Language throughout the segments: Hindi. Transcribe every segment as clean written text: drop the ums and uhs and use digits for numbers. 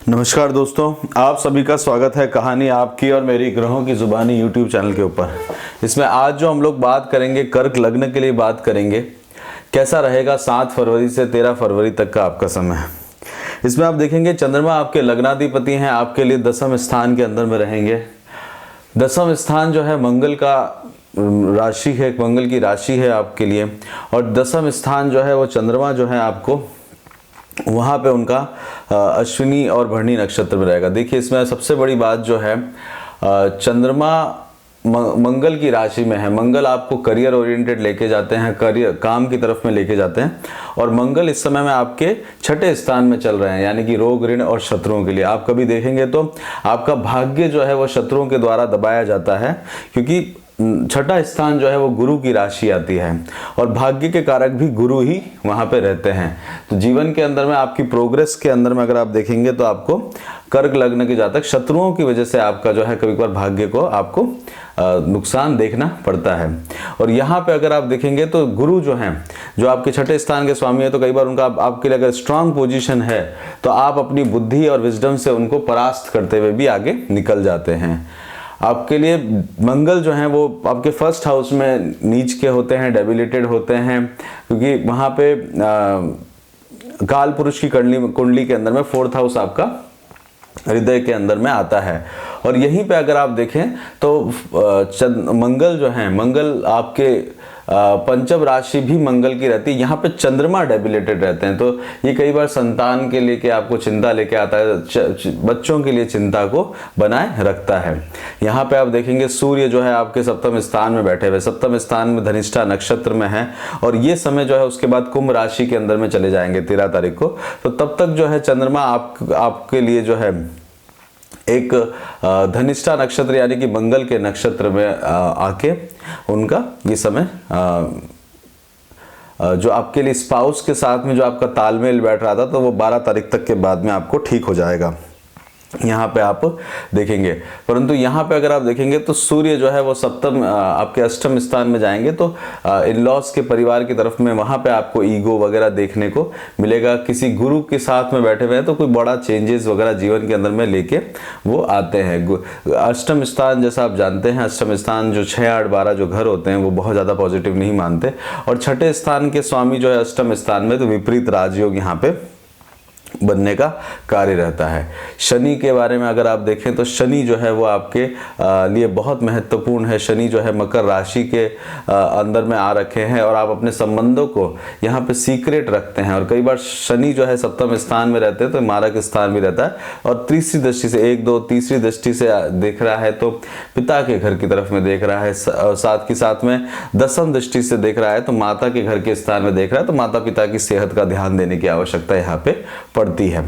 नमस्कार दोस्तों, आप सभी का स्वागत है कहानी आपकी और मेरी ग्रहों की जुबानी यूट्यूब चैनल के ऊपर। इसमें आज जो हम लोग बात करेंगे कर्क लग्न के लिए बात करेंगे, कैसा रहेगा 7 फरवरी से 13 फरवरी तक का आपका समय। इसमें आप देखेंगे चंद्रमा आपके लग्नाधिपति हैं, आपके लिए दसम स्थान के अंदर में रहेंगे। दसम स्थान जो है मंगल का राशि है, मंगल की राशि है आपके लिए, और दसम स्थान जो है वो चंद्रमा जो है आपको वहाँ पे उनका अश्विनी और भरणी नक्षत्र में रहेगा। देखिए इसमें सबसे बड़ी बात जो है चंद्रमा मंगल की राशि में है। मंगल आपको करियर ओरिएंटेड लेके जाते हैं, करियर काम की तरफ में लेके जाते हैं, और मंगल इस समय में आपके छठे स्थान में चल रहे हैं, यानी कि रोग ऋण और शत्रुओं के लिए। आप कभी देखेंगे तो आपका भाग्य जो है वो शत्रुओं के द्वारा दबाया जाता है, क्योंकि छठा स्थान जो है वो गुरु की राशि आती है और भाग्य के कारक भी गुरु ही वहाँ पे रहते हैं। तो जीवन के अंदर में आपकी प्रोग्रेस के अंदर में अगर आप देखेंगे तो आपको कर्क लग्न के जातक शत्रुओं की वजह से आपका जो है कभी कभार भाग्य को आपको नुकसान देखना पड़ता है। और यहाँ पे अगर आप देखेंगे तो गुरु जो हैं, जो आपके छठे स्थान के स्वामी है, तो कई बार उनका आपके लिए अगर स्ट्रांग पोजीशन है तो आप अपनी बुद्धि और विजडम से उनको परास्त करते हुए भी आगे निकल जाते हैं। आपके लिए मंगल जो है वो आपके फर्स्ट हाउस में नीच के होते हैं, डेबिलिटेड होते हैं, क्योंकि वहाँ पे काल पुरुष की कुंडली के अंदर में 4th हाउस आपका हृदय के अंदर में आता है। और यहीं पे अगर आप देखें तो मंगल जो है, मंगल आपके पंचम राशि भी मंगल की रहती है, यहाँ पे चंद्रमा डेबिलेटेड रहते हैं, तो ये कई बार संतान के लिए आपको चिंता लेके आता है, बच्चों के लिए चिंता को बनाए रखता है। यहाँ पे आप देखेंगे सूर्य जो है आपके सप्तम स्थान में बैठे हुए, सप्तम स्थान में धनिष्ठा नक्षत्र में है, और ये समय जो है उसके बाद कुंभ राशि के अंदर में चले जाएंगे 13 तारीख को। तो तब तक जो है चंद्रमा आपके लिए जो है एक धनिष्ठा नक्षत्र यानी कि मंगल के नक्षत्र में आके उनका ये समय जो आपके लिए स्पाउस के साथ में जो आपका तालमेल बैठ रहा था, तो वो 12 तारीख तक के बाद में आपको ठीक हो जाएगा, यहाँ पे आप देखेंगे। परंतु यहाँ पे अगर आप देखेंगे तो सूर्य जो है वो सप्तम आपके अष्टम स्थान में जाएंगे, तो इन लॉस के परिवार की तरफ में वहाँ पे आपको ईगो वगैरह देखने को मिलेगा। किसी गुरु के साथ में बैठे हुए हैं तो कोई बड़ा चेंजेस वगैरह जीवन के अंदर में लेके वो आते हैं। अष्टम स्थान जैसा आप जानते हैं, अष्टम स्थान जो 6, 8, 12 जो घर होते हैं वो बहुत ज़्यादा पॉजिटिव नहीं मानते, और छठे स्थान के स्वामी जो है अष्टम स्थान में, तो विपरीत राजयोग यहाँ पे बनने का कार्य रहता है। शनि के बारे में अगर आप देखें तो शनि जो है वो आपके लिए बहुत महत्वपूर्ण है। शनि जो है मकर राशि के अंदर में आ रखे हैं, और आप अपने संबंधों को यहाँ पे सीक्रेट रखते हैं, और कई बार शनि जो है सप्तम स्थान में रहते हैं तो मारक स्थान भी रहता है, और तीसरी दृष्टि से 1, 2 तीसरी दृष्टि से देख रहा है तो पिता के घर की तरफ में देख रहा है, साथ के साथ में दसम दृष्टि से देख रहा है तो माता के घर के स्थान में देख रहा है, तो माता पिता की सेहत का ध्यान देने की आवश्यकता यहाँ पे पड़ती है।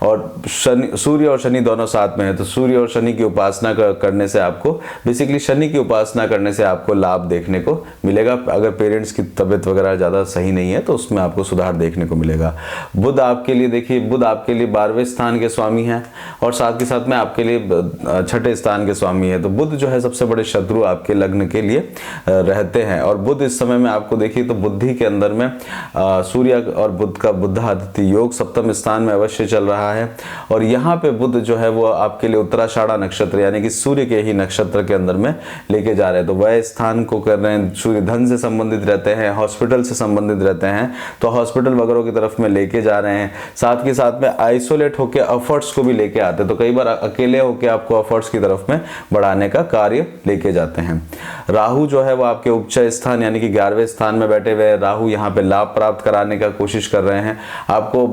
और सूर्य और शनि दोनों साथ में है, तो सूर्य और शनि की उपासना करने से आपको, बेसिकली शनि की उपासना करने से आपको लाभ देखने को मिलेगा। अगर पेरेंट्स की तबीयत वगैरह ज़्यादा सही नहीं है तो उसमें आपको सुधार देखने को मिलेगा। बुध आपके लिए, देखिए बुध आपके लिए 12वें स्थान के स्वामी हैं, और साथ के साथ में आपके लिए छठे स्थान के स्वामी है। तो बुध जो है सबसे बड़े शत्रु आपके लग्न के लिए रहते हैं, और बुध इस समय में आपको देखिए तो बुद्धि के अंदर में सूर्य और बुध का बुधादित्य योग सप्तम स्थान में अवश्य चल रहा है। और यहाँ पे बुध जो है वो आपके लिए उत्तराषाढ़ा नक्षत्र यानी कि सूर्य के ही नक्षत्र के अंदर में लेके जा रहे हैं, तो वह स्थान को कर रहे हैं। सूर्य धन से संबंधित रहते हैं, हॉस्पिटल से संबंधित रहते हैं, तो हॉस्पिटल वगैरह की तरफ में लेके जा रहे हैं। साथ के साथ में आइसोलेट होकर एफर्ट्स को भी लेके आते हैं, तो कई बार अकेले होकर आपको एफर्ट्स की तरफ में बढ़ाने का कार्य लेके जाते हैं। राहु जो है वो आपके उपचय स्थान यानी कि 11वें स्थान में बैठे हुए हैं। राहु यहाँ पे लाभ प्राप्त कराने का कोशिश कर रहे हैं, आपको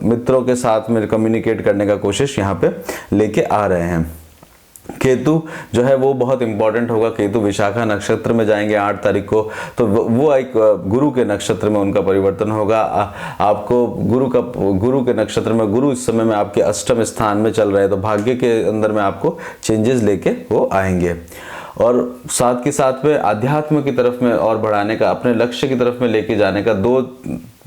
मित्रों के साथ में कम्युनिकेट करने का कोशिश यहाँ पे लेके आ रहे हैं। केतु जो है वो बहुत इंपॉर्टेंट होगा। केतु विशाखा नक्षत्र में जाएंगे 8 तारीख को, तो वो एक गुरु के नक्षत्र में उनका परिवर्तन होगा। आपको गुरु के नक्षत्र में, गुरु इस समय में आपके अष्टम स्थान में चल रहे हैं, तो भाग्य के अंदर में आपको चेंजेस लेके वो आएंगे। और साथ के साथ में आध्यात्म की तरफ में और बढ़ाने का, अपने लक्ष्य की तरफ में लेके जाने का 2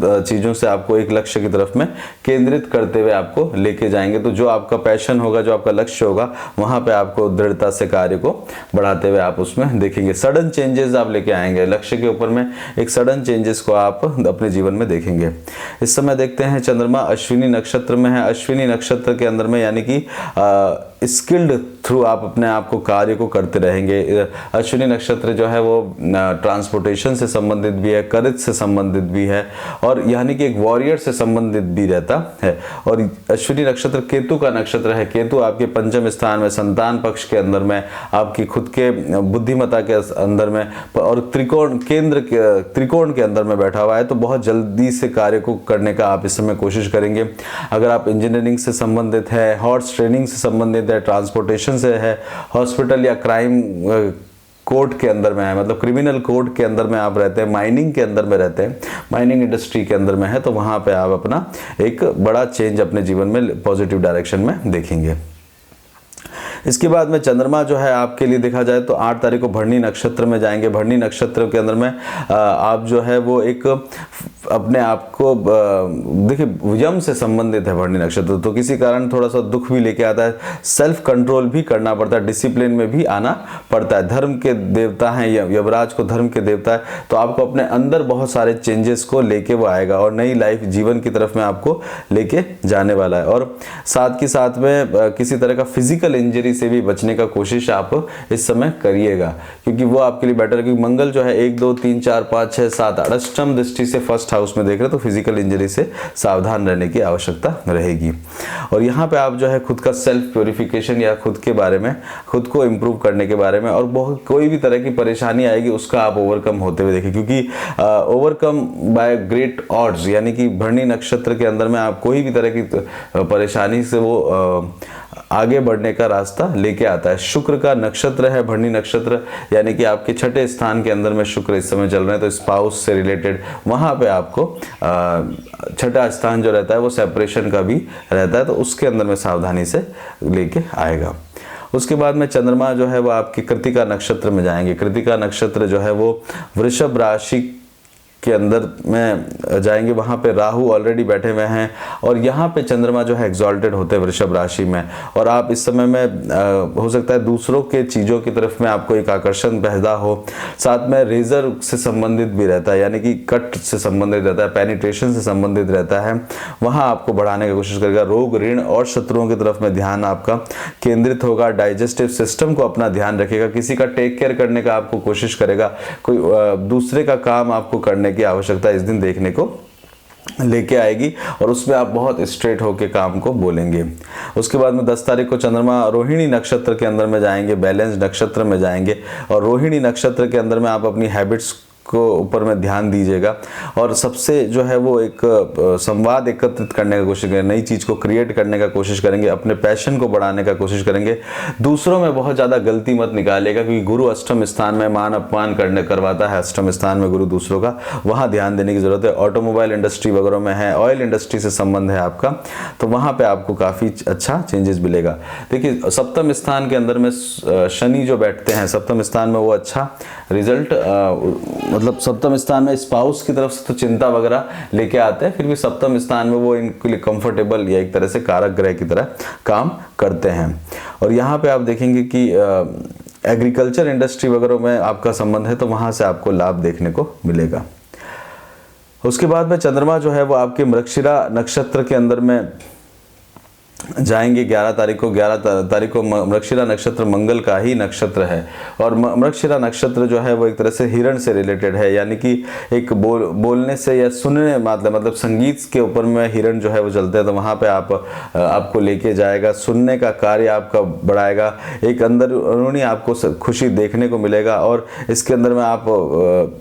चीज़ों से आपको एक लक्ष्य की तरफ में केंद्रित करते हुए आपको लेके जाएंगे। तो जो आपका पैशन होगा, जो आपका लक्ष्य होगा, वहाँ पे आपको दृढ़ता से कार्य को बढ़ाते हुए आप उसमें देखेंगे। सडन चेंजेस आप लेके आएंगे, लक्ष्य के ऊपर में एक सडन चेंजेस को आप अपने जीवन में देखेंगे। इस समय देखते हैं चंद्रमा अश्विनी नक्षत्र में है। अश्विनी नक्षत्र के अंदर में यानी कि स्किल्ड थ्रू आप अपने आप को कार्य को करते रहेंगे। अश्विनी नक्षत्र जो है वो ट्रांसपोर्टेशन से संबंधित भी है, करेज से संबंधित भी है, और यानी कि एक वॉरियर से संबंधित भी रहता है। और अश्विनी नक्षत्र केतु का नक्षत्र है। केतु आपके पंचम स्थान में, संतान पक्ष के अंदर में, आपकी खुद के बुद्धिमत्ता के अंदर में, और त्रिकोण के अंदर में बैठा हुआ है। तो बहुत जल्दी से कार्य को करने का आप इस समय कोशिश करेंगे। अगर आप इंजीनियरिंग से संबंधित है, हॉर्स ट्रेनिंग से संबंधित है, ट्रांसपोर्टेशन से है, हॉस्पिटल या क्राइम कोर्ट के अंदर में है, मतलब क्रिमिनल कोर्ट के अंदर में आप रहते हैं, माइनिंग के अंदर में रहते हैं, माइनिंग इंडस्ट्री के अंदर में है, तो वहाँ पे आप अपना एक बड़ा चेंज अपने जीवन में पॉजिटिव डायरेक्शन में देखेंगे। इसके बाद में चंद्रमा जो है आपके लिए देखा जाए तो 8 तारीख को भरणी नक्षत्र में जाएंगे। भरणी नक्षत्र के अंदर में आप जो है वो एक अपने आप को देखिए यम से संबंधित है भरणी नक्षत्र, तो किसी कारण थोड़ा सा दुख भी लेके आता है, सेल्फ कंट्रोल भी करना पड़ता है, डिसिप्लिन में भी आना पड़ता है। धर्म के देवता हैं, यमराज को धर्म के देवता है, तो आपको अपने अंदर बहुत सारे चेंजेस को लेके वो आएगा और नई लाइफ जीवन की तरफ में आपको लेके जाने वाला है। और साथ के साथ में किसी तरह का फिजिकल इंजरी से भी बचने का कोशिश आप इस समय करिएगा, क्योंकि वो आपके लिए बेटर है। क्योंकि मंगल जो है 1 2 3 4 5 6 7 8 अष्टम दृष्टि से फर्स्ट हाउस में देख रहे, तो फिजिकल इंजरी से सावधान रहने की आवश्यकता रहेगी। और यहाँ पे आप जो है खुद का सेल्फ प्योरिफिकेशन या खुद के बारे में, खुद को इम्प्रूव करने के बारे में, और बहुत कोई भी तरह की परेशानी आएगी उसका आप ओवरकम होते हुए देखें, क्योंकि ओवरकम बाय ग्रेट ऑड्स, यानी कि भरणी नक्षत्र के अंदर में आप कोई भी तरह की परेशानी से वो आगे बढ़ने का रास्ता लेके आता है। शुक्र का नक्षत्र है भरणी नक्षत्र, यानी कि आपके 6ठे स्थान के अंदर में शुक्र इस समय चल रहे हैं, तो स्पाउस से रिलेटेड वहाँ पे आपको 6ठा स्थान जो रहता है वो सेपरेशन का भी रहता है, तो उसके अंदर में सावधानी से लेके आएगा। उसके बाद में चंद्रमा जो है वो आपके कृतिका नक्षत्र में जाएंगे। कृतिका नक्षत्र जो है वो वृषभ राशि के अंदर में जाएंगे, वहाँ पे राहु ऑलरेडी बैठे हुए हैं, और यहाँ पे चंद्रमा जो है एग्जॉल्टेड होते हैं वृषभ राशि में। और आप इस समय में हो सकता है दूसरों के चीज़ों की तरफ में आपको एक आकर्षण पैदा हो, साथ में रेजर से संबंधित भी रहता है, यानी कि कट से संबंधित रहता है, पेनिट्रेशन से संबंधित रहता है, वहाँ आपको बढ़ाने की कोशिश करेगा। रोग, ऋण और शत्रुओं की तरफ में ध्यान आपका केंद्रित होगा। डाइजेस्टिव सिस्टम को अपना ध्यान रखेगा, किसी का टेक केयर करने का आपको कोशिश करेगा, कोई दूसरे का काम आपको करने की आवश्यकता इस दिन देखने को लेके आएगी, और उसमें आप बहुत स्ट्रेट होके काम को बोलेंगे। उसके बाद में 10 तारीख को चंद्रमा रोहिणी नक्षत्र के अंदर में जाएंगे, बैलेंस नक्षत्र में जाएंगे, और रोहिणी नक्षत्र के अंदर में आप अपनी हैबिट्स को ऊपर में ध्यान दीजिएगा, और सबसे जो है वो एक संवाद एकत्रित करने का कोशिश करेंगे, नई चीज़ को क्रिएट करने का कोशिश करेंगे, अपने पैशन को बढ़ाने का कोशिश करेंगे। दूसरों में बहुत ज़्यादा गलती मत निकालेगा, क्योंकि गुरु अष्टम स्थान में मान अपमान करवाता है, अष्टम स्थान में गुरु दूसरों का, वहाँ ध्यान देने की ज़रूरत है। ऑटोमोबाइल इंडस्ट्री वगैरह में है, ऑयल इंडस्ट्री से संबंध है आपका, तो वहाँ पर आपको काफ़ी अच्छा चेंजेस मिलेगा। देखिए सप्तम स्थान के अंदर में शनि जो बैठते हैं सप्तम स्थान में, वो अच्छा रिजल्ट मतलब सप्तम स्थान में स्पाउस की तरफ से तो चिंता वगैरह लेके आते हैं, फिर भी सप्तम स्थान में वो इनके लिए कंफर्टेबल या एक तरह से कारक ग्रह की तरह काम करते हैं। और यहाँ पे आप देखेंगे कि एग्रीकल्चर इंडस्ट्री वगैरह में आपका संबंध है, तो वहाँ से आपको लाभ देखने को मिलेगा। उसके बाद में चंद्रमा जो है वो आपके मृगशिरा नक्षत्र के अंदर में जाएंगे 11 तारीख को मृगशिरा नक्षत्र मंगल का ही नक्षत्र है, और मृगशिरा नक्षत्र जो है वो एक तरह से हिरण से रिलेटेड है, यानी कि एक बोलने से या सुनने मतलब संगीत के ऊपर में हिरण जो है वो चलते हैं, तो वहाँ पे आपको लेके जाएगा, सुनने का कार्य आपका बढ़ाएगा, एक अंदरूनी आपको खुशी देखने को मिलेगा, और इसके अंदर में आप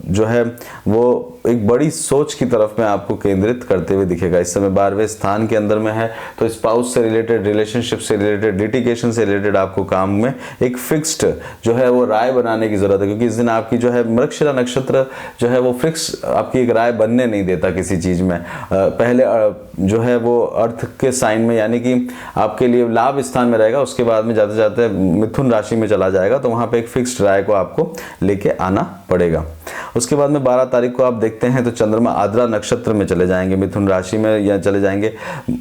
जो है वो एक बड़ी सोच की तरफ में आपको केंद्रित करते हुए दिखेगा। इस समय 12वें स्थान के अंदर में है, तो स्पाउस से रिलेटेड, रिलेशनशिप से रिलेटेड, लिटिगेशन से रिलेटेड आपको काम में एक फिक्स्ड जो है वो राय बनाने की जरूरत है, क्योंकि इस दिन आपकी जो है मृगशिरा नक्षत्र जो है वो फिक्स आपकी एक राय बनने नहीं देता किसी चीज में। पहले जो है वो अर्थ के साइन में, यानी कि आपके लिए लाभ स्थान में रहेगा, उसके बाद में जाते जाते मिथुन राशि में चला जाएगा, तो वहां पे एक फिक्स्ड राय को आपको लेके आना पड़ेगा। उसके बाद में 12 तारीख को आप देखते देखते हैं तो चंद्रमा आद्रा नक्षत्र में चले जाएंगे, मिथुन राशि में या चले जाएंगे।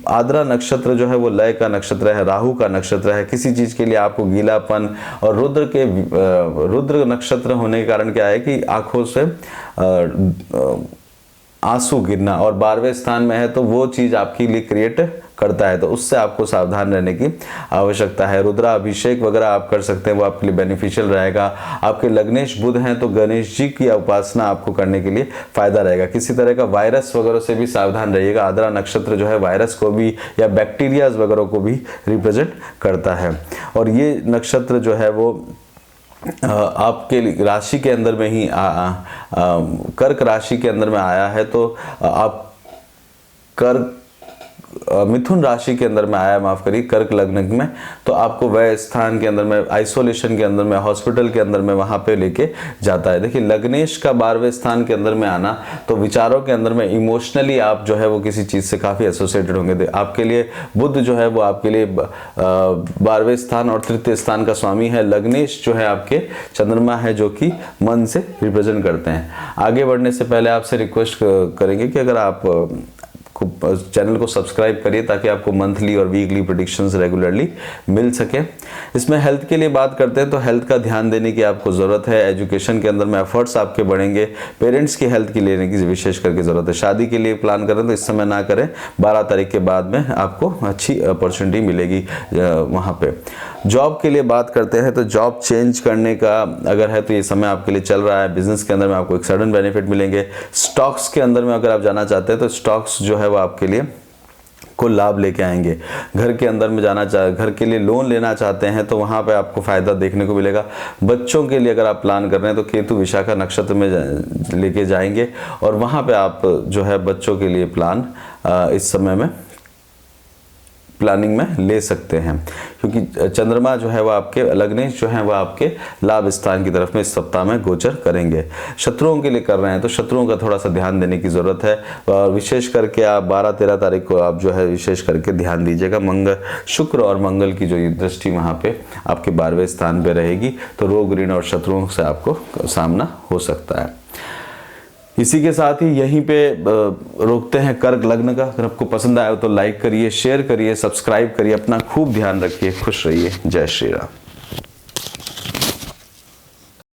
आद्रा नक्षत्र जो है वो लय का नक्षत्र है, राहु का नक्षत्र है। किसी चीज के लिए आपको गीलापन, और रुद्र नक्षत्र होने के कारण क्या है कि आंखों से आंसू गिरना, और 12वें स्थान में है तो वो चीज आपके लिए क्रिएट करता है, तो उससे आपको सावधान रहने की आवश्यकता है। रुद्राभिषेक वगैरह आप कर सकते हैं, वो आपके लिए बेनिफिशियल रहेगा। आपके लग्नेश बुध हैं तो गणेश जी की उपासना आपको करने के लिए फायदा रहेगा। किसी तरह का वायरस वगैरह से भी सावधान रहिएगा। आद्रा नक्षत्र जो है वायरस को भी या बैक्टीरियाज वगैरह को भी रिप्रेजेंट करता है। और ये नक्षत्र जो है वो आपके राशि के अंदर में ही कर्क राशि के अंदर में आया है, तो आप मिथुन राशि के अंदर में आया, माफ करिए, कर्क लग्न में, तो आपको वह स्थान के अंदर में, आइसोलेशन के अंदर में, हॉस्पिटल के अंदर में वहां पे लेके जाता है। देखिए लग्नेश का 12वें स्थान के अंदर में आना, तो विचारों के अंदर में इमोशनली आप जो है वो किसी चीज से काफी एसोसिएटेड होंगे। आपके लिए बुध जो है वो आपके लिए 12वें स्थान और तृतीय स्थान का स्वामी है। लग्नेश जो है आपके चंद्रमा है जो कि मन से रिप्रेजेंट करते हैं। आगे बढ़ने से पहले आपसे रिक्वेस्ट करेंगे कि अगर आप चैनल को सब्सक्राइब करिए ताकि आपको मंथली और वीकली प्रेडिक्शंस रेगुलरली मिल सके। इसमें हेल्थ के लिए बात करते हैं तो हेल्थ का ध्यान देने की आपको ज़रूरत है। एजुकेशन के अंदर में एफर्ट्स आपके बढ़ेंगे। पेरेंट्स की हेल्थ की लेने की विशेष करके ज़रूरत है। शादी के लिए प्लान करें तो इस समय ना करें, 12 तारीख के बाद में आपको अच्छी अपॉर्चुनिटी मिलेगी वहाँ पे। जॉब के लिए बात करते हैं तो जॉब चेंज करने का अगर है तो ये समय आपके लिए चल रहा है। बिजनेस के अंदर में आपको एक सडन बेनिफिट मिलेंगे। स्टॉक्स के अंदर में अगर आप जाना चाहते हैं तो स्टॉक्स जो है वो आपके लिए को लाभ लेके आएंगे। घर के अंदर में घर के लिए लोन लेना चाहते हैं तो वहां पे आपको फायदा देखने को मिलेगा। बच्चों के लिए अगर आप प्लान कर रहे हैं तो केतु विशाखा नक्षत्र में लेके जाएंगे और वहां पे आप जो है बच्चों के लिए प्लान इस समय में प्लानिंग में ले सकते हैं, क्योंकि चंद्रमा जो है वह आपके लग्नेश जो है वह आपके लाभ स्थान की तरफ में इस सप्ताह में गोचर करेंगे। शत्रुओं के लिए कर रहे हैं तो शत्रुओं का थोड़ा सा ध्यान देने की जरूरत है। और विशेष करके आप 12-13 तारीख को आप जो है विशेष करके ध्यान दीजिएगा। शुक्र और मंगल की जो दृष्टि वहाँ पे आपके 12वें स्थान पे रहेगी, तो रोग ऋण और शत्रुओं से आपको सामना हो सकता है। इसी के साथ ही यहीं पे रोकते हैं कर्क लग्न का। अगर आपको पसंद आया तो लाइक करिए, शेयर करिए, सब्सक्राइब करिए। अपना खूब ध्यान रखिए, खुश रहिए। जय श्री राम।